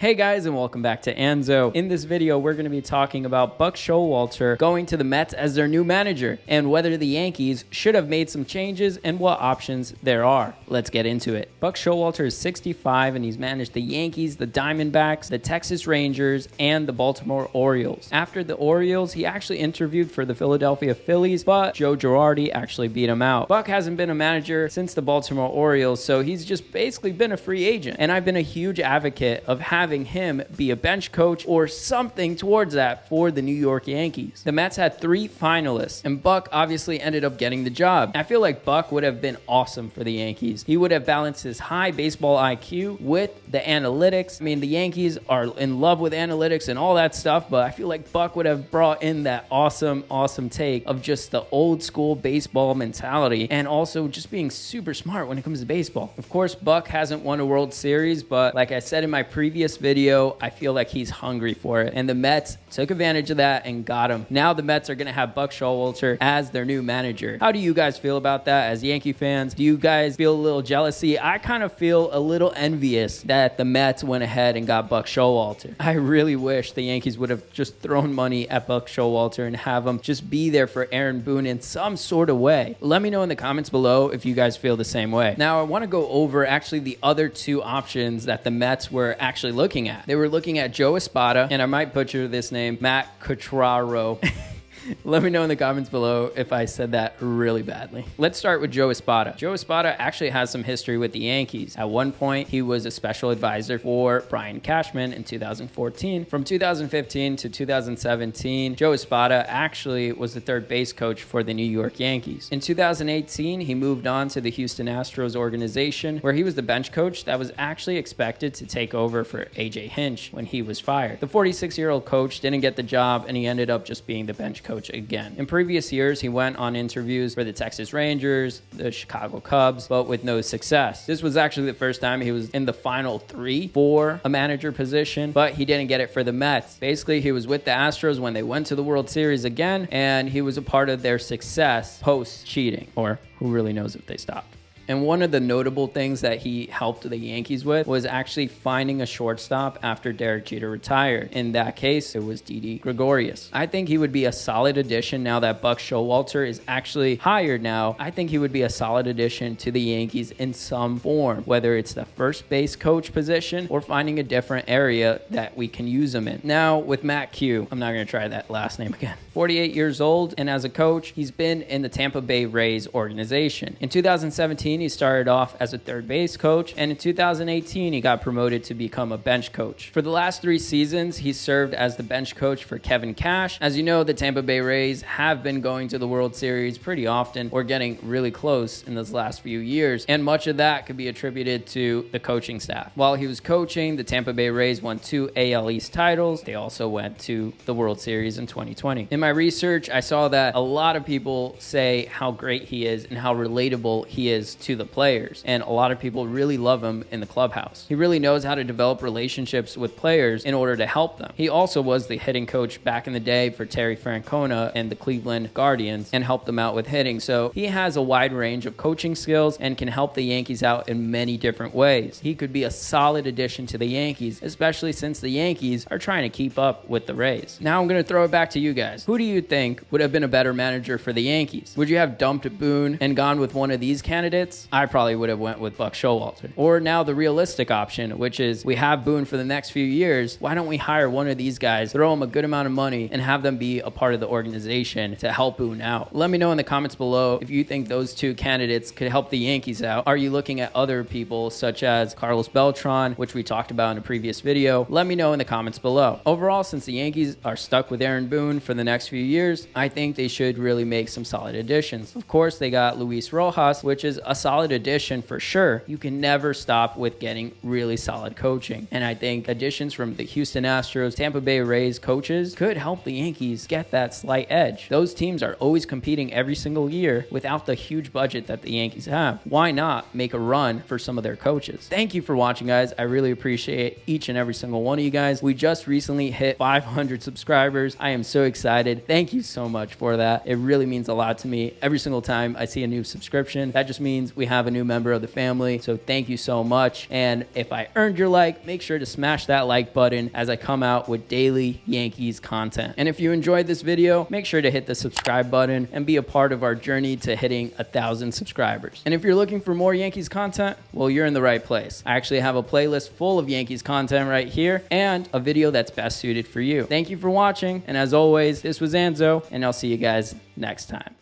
Hey guys, and welcome back to Anzo. In this video, we're going to be talking about Buck Showalter going to the Mets as their new manager and whether the Yankees should have made some changes and what options there are. Let's get into it. Buck Showalter is 65 and he's managed the Yankees, the Diamondbacks, the Texas Rangers, and the Baltimore Orioles. After the Orioles, he actually interviewed for the Philadelphia Phillies, but Joe Girardi actually beat him out. Buck hasn't been a manager since the Baltimore Orioles, so he's just basically been a free agent. And I've been a huge advocate of having him be a bench coach or something towards that for the New York Yankees. The Mets had 3 finalists, and Buck obviously ended up getting the job. I feel like Buck would have been awesome for the Yankees. He would have balanced his high baseball IQ with the analytics. I mean, the Yankees are in love with analytics and all that stuff, but I feel like Buck would have brought in that awesome take of just the old school baseball mentality and also just being super smart when it comes to baseball. Of course, Buck hasn't won a World Series, but like I said in my previous video, I feel like he's hungry for it, and the Mets took advantage of that and got him. Now the Mets are going to have Buck Showalter as their new manager. How do you guys feel about that as Yankee fans? Do you guys feel a little jealousy? I kind of feel a little envious that the Mets went ahead and got Buck Showalter. I really wish the Yankees would have just thrown money at Buck Showalter and have him just be there for Aaron Boone in some sort of way. Let me know in the comments below if you guys feel the same way. Now I want to go over actually the other 2 options that the Mets were actually looking at. They were looking at Joe Espada, and I might butcher this name, Matt Quatraro. Let me know in the comments below if I said that really badly. Let's start with Joe Espada. Joe Espada actually has some history with the Yankees. At one point, he was a special advisor for Brian Cashman in 2014. From 2015 to 2017, Joe Espada actually was the third base coach for the New York Yankees. In 2018, he moved on to the Houston Astros organization, where he was the bench coach that was actually expected to take over for AJ Hinch when he was fired. The 46-year-old coach didn't get the job, and he ended up just being the bench coach again. In previous years, he went on interviews for the Texas Rangers, the Chicago Cubs, but with no success. This was actually the first time he was in the final 3 for a manager position, but he didn't get it for the Mets. Basically, he was with the Astros when they went to the World Series again, and he was a part of their success post-cheating, or who really knows if they stopped. And one of the notable things that he helped the Yankees with was actually finding a shortstop after Derek Jeter retired. In that case, it was Didi Gregorius. I think he would be a solid addition now that Buck Showalter is actually hired now. I think he would be a solid addition to the Yankees in some form, whether it's the first base coach position or finding a different area that we can use him in. Now, with Matt Q, I'm not going to try that last name again. 48 years old, and as a coach, he's been in the Tampa Bay Rays organization. In 2017, he started off as a third base coach, and in 2018, he got promoted to become a bench coach. For the last 3 seasons, he served as the bench coach for Kevin Cash. As you know, the Tampa Bay Rays have been going to the World Series pretty often or getting really close in those last few years, and much of that could be attributed to the coaching staff. While he was coaching, the Tampa Bay Rays won 2 AL East titles. They also went to the World Series in 2020. In my research, I saw that a lot of people say how great he is and how relatable he is to the players, and a lot of people really love him in the clubhouse. He really knows how to develop relationships with players in order to help them. He also was the hitting coach back in the day for Terry Francona and the Cleveland Guardians and helped them out with hitting, so he has a wide range of coaching skills and can help the Yankees out in many different ways. He could be a solid addition to the Yankees, especially since the Yankees are trying to keep up with the Rays. Now I'm going to throw it back to you guys. Who do you think would have been a better manager for the Yankees? Would you have dumped Boone and gone with one of these candidates? I probably would have went with Buck Showalter. Or now the realistic option, which is we have Boone for the next few years. Why don't we hire one of these guys, throw them a good amount of money, and have them be a part of the organization to help Boone out? Let me know in the comments below if you think those 2 candidates could help the Yankees out. Are you looking at other people such as Carlos Beltran, which we talked about in a previous video? Let me know in the comments below. Overall, since the Yankees are stuck with Aaron Boone for the next few years, I think they should really make some solid additions. Of course, they got Luis Rojas, which is a solid addition for sure. You can never stop with getting really solid coaching. And I think additions from the Houston Astros, Tampa Bay Rays coaches could help the Yankees get that slight edge. Those teams are always competing every single year without the huge budget that the Yankees have. Why not make a run for some of their coaches? Thank you for watching, guys. I really appreciate each and every single one of you guys. We just recently hit 500 subscribers. I am so excited. Thank you so much for that. It really means a lot to me. Every single time I see a new subscription, that just means we have a new member of the family. So thank you so much. And if I earned your like, make sure to smash that like button as I come out with daily Yankees content. And if you enjoyed this video, make sure to hit the subscribe button and be a part of our journey to hitting 1,000 subscribers. And if you're looking for more Yankees content, well, you're in the right place. I actually have a playlist full of Yankees content right here and a video that's best suited for you. Thank you for watching. And as always, this was Anzo, and I'll see you guys next time.